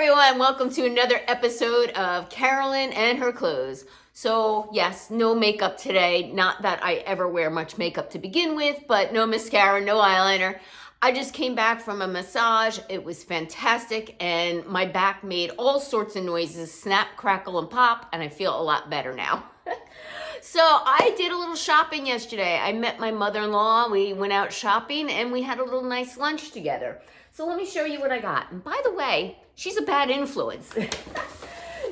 everyone, welcome to another episode of Carolyn and her clothes. So yes, no makeup today. Not that I ever wear much makeup to begin with, but no mascara, no eyeliner. I just came back from a massage. It was fantastic and my back made all sorts of noises, snap, crackle, and pop, and I feel a lot better now. So I did a little shopping yesterday. I met my mother-in-law, we went out shopping, and we had a little nice lunch together. So let me show you what I got. And by the way, she's a bad influence.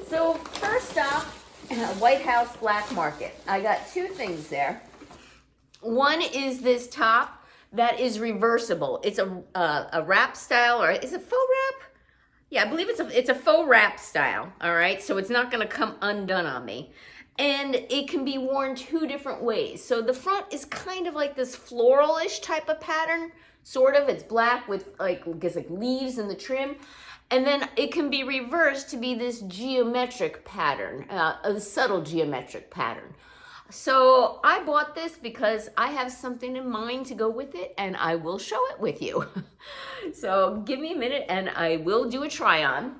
So first off, White House Black Market. I got two things there. One is this top that is reversible. It's a wrap style, or is it faux wrap? Yeah, I believe it's a faux wrap style, all right? So it's not gonna come undone on me. And it can be worn two different ways. So the front is kind of like this floral-ish type of pattern, sort of. It's black with like leaves in the trim. And then it can be reversed to be this geometric pattern, a subtle geometric pattern. So I bought this because I have something in mind to go with it, and I will show it with you. So give me a minute and I will do a try on.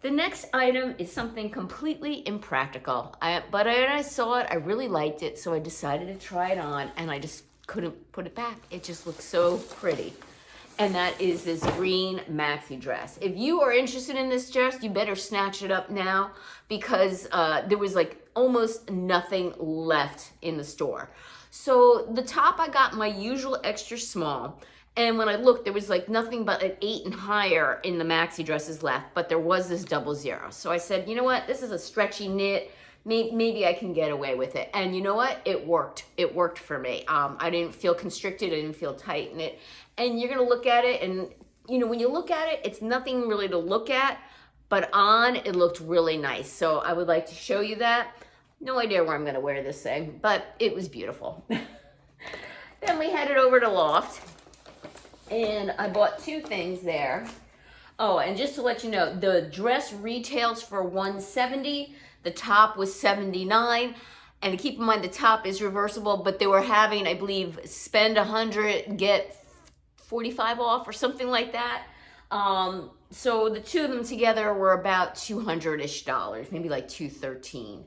The next item is something completely impractical, but when I saw it, I really liked it, so I decided to try it on, and I just couldn't put it back. It just looks so pretty. And that is this green maxi dress. If you are interested in this dress, you better snatch it up now, because there was like almost nothing left in the store. So the top, I got my usual extra small. And when I looked, there was like nothing but an 8 and higher in the maxi dresses left, but there was this 00. So I said, you know what? This is a stretchy knit. Maybe I can get away with it. And you know what? It worked. It worked for me. I didn't feel constricted. I didn't feel tight in it. And you're going to look at it, and you know, when you look at it, it's nothing really to look at, but on, it looked really nice. So I would like to show you that. No idea where I'm going to wear this thing, but it was beautiful. Then we headed over to Loft. And I bought two things there. Oh, and just to let you know, the dress retails for $170. The top was $79. And keep in mind, the top is reversible, but they were having, I believe, spend $100, get 45 off or something like that. So the two of them together were about $200-ish, maybe like $213.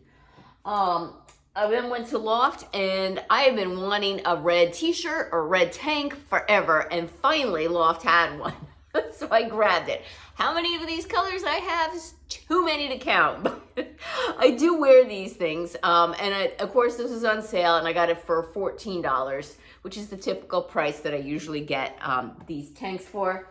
I then went to Loft, and I have been wanting a red t-shirt or red tank forever, and finally Loft had one. So I grabbed it. How many of these colors I have is too many to count. I do wear these things, of course this was on sale, and I got it for $14, which is the typical price that I usually get these tanks for.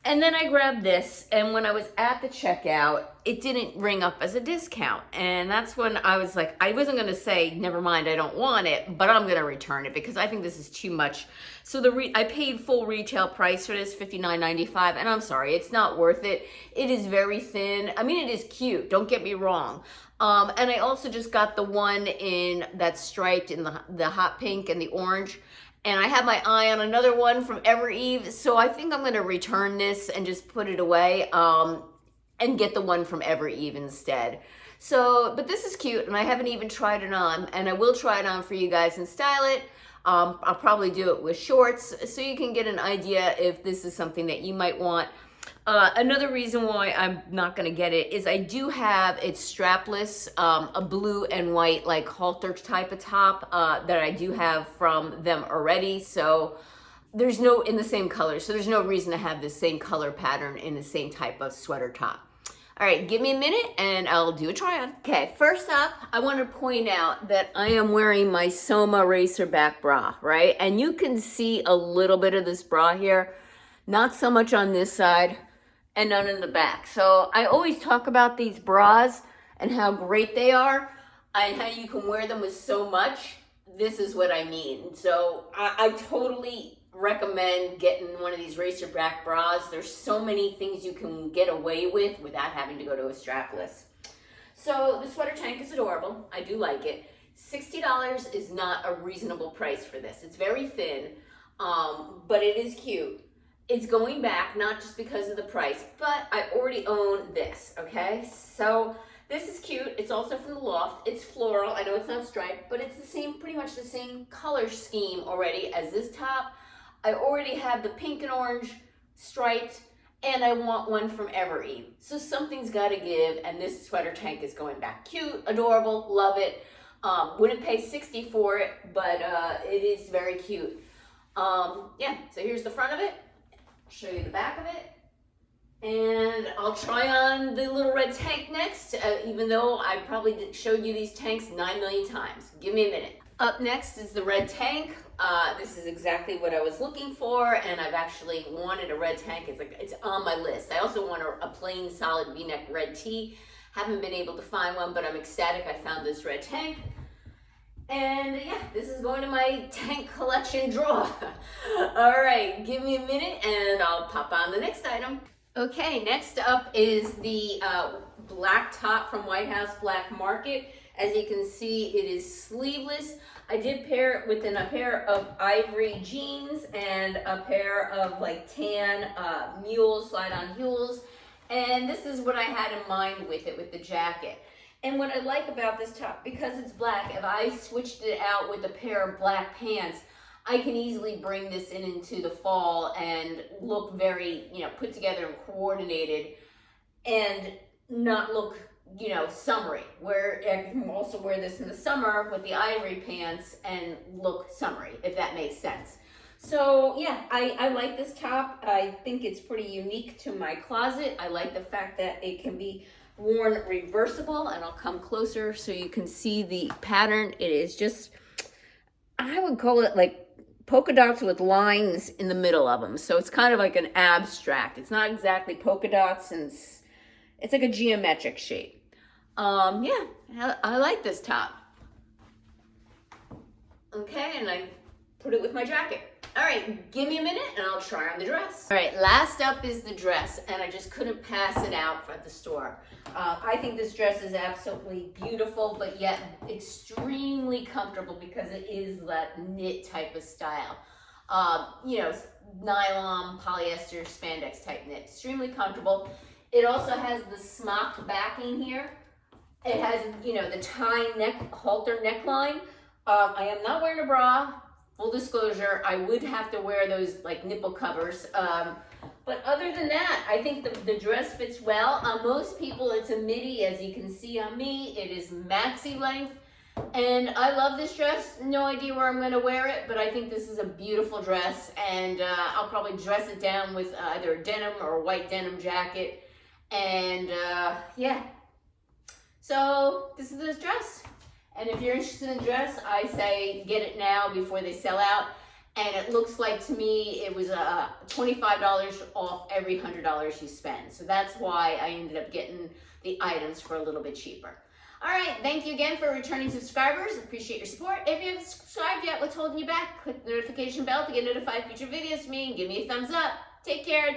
And then I grabbed this, and when I was at the checkout, it didn't ring up as a discount. And that's when I was like, I wasn't gonna say, never mind, I don't want it, but I'm gonna return it because I think this is too much. So I paid full retail price for this, $59.95, and I'm sorry, it's not worth it. It is very thin. I mean, it is cute, don't get me wrong. And I also just got the one in that's striped in the hot pink and the orange. And I have my eye on another one from Every Eve, so I think I'm gonna return this and just put it away and get the one from Every Eve instead. So, but this is cute, and I haven't even tried it on, and I will try it on for you guys and style it. I'll probably do it with shorts, so you can get an idea if this is something that you might want. Another reason why I'm not gonna get it is I do have, it's strapless, a blue and white like halter type of top that I do have from them already. So there's no, in the same color, so there's no reason to have the same color pattern in the same type of sweater top. All right, give me a minute and I'll do a try on. Okay, first up, I want to point out that I am wearing my Soma Racerback bra, right? And you can see a little bit of this bra here, not so much on this side, and none in the back. So I always talk about these bras and how great they are and how you can wear them with so much. This is what I mean. So I totally recommend getting one of these Racerback bras. There's so many things you can get away with without having to go to a strapless. So the sweater tank is adorable. I do like it. $60 is not a reasonable price for this. It's very thin, but it is cute. It's going back, not just because of the price, but I already own this, okay? So this is cute. It's also from the Loft. It's floral. I know it's not striped, but it's the same, pretty much the same color scheme already as this top. I already have the pink and orange striped, and I want one from Evereve. So something's got to give, and this sweater tank is going back. Cute, adorable, love it. Wouldn't pay $60 for it, but it is very cute. Yeah, so here's the front of it. I'll show you the back of it. And I'll try on the little red tank next, even though I probably showed you these tanks 9 million times. Give me a minute. Up next is the red tank. This is exactly what I was looking for, and I've actually wanted a red tank. It's on my list. I also want a plain solid V-neck red tee. Haven't been able to find one, but I'm ecstatic I found this red tank. And yeah, this is going to my tank collection drawer. All right, give me a minute and I'll pop on the next item. Okay, next up is the black top from White House Black Market. As you can see, it is sleeveless. I did pair it with a pair of ivory jeans and a pair of like tan mules, slide-on heels. And this is what I had in mind with it, with the jacket. And what I like about this top, because it's black, if I switched it out with a pair of black pants, I can easily bring this into the fall and look very, put together and coordinated and not look, summery. Where I can also wear this in the summer with the ivory pants and look summery, if that makes sense. So yeah, I like this top. I think it's pretty unique to my closet. I like the fact that it can be worn reversible, and I'll come closer so you can see the pattern. It is just, I would call it like polka dots with lines in the middle of them. So it's kind of like an abstract. It's not exactly polka dots, and it's like a geometric shape. Yeah, I like this top. Okay, and I put it with my jacket. All right, give me a minute and I'll try on the dress. All right, last up is the dress, and I just couldn't pass it out at the store. I think this dress is absolutely beautiful, but yet extremely comfortable because it is that knit type of style. Nylon, polyester, spandex type knit. Extremely comfortable. It also has the smocked backing here. It has, the tie neck, halter neckline. I am not wearing a bra. Full disclosure, I would have to wear those like nipple covers. But other than that, I think the dress fits well. On most people, it's a midi. As you can see on me, it is maxi length. And I love this dress. No idea where I'm gonna wear it, but I think this is a beautiful dress. And I'll probably dress it down with either a denim or a white denim jacket. And yeah. So this is this dress. And if you're interested in the dress, I say get it now before they sell out. And it looks like to me it was $25 off every $100 you spend. So that's why I ended up getting the items for a little bit cheaper. All right, thank you again for returning subscribers. Appreciate your support. If you haven't subscribed yet, what's holding you back? Click the notification bell to get notified future videos from me and give me a thumbs up. Take care.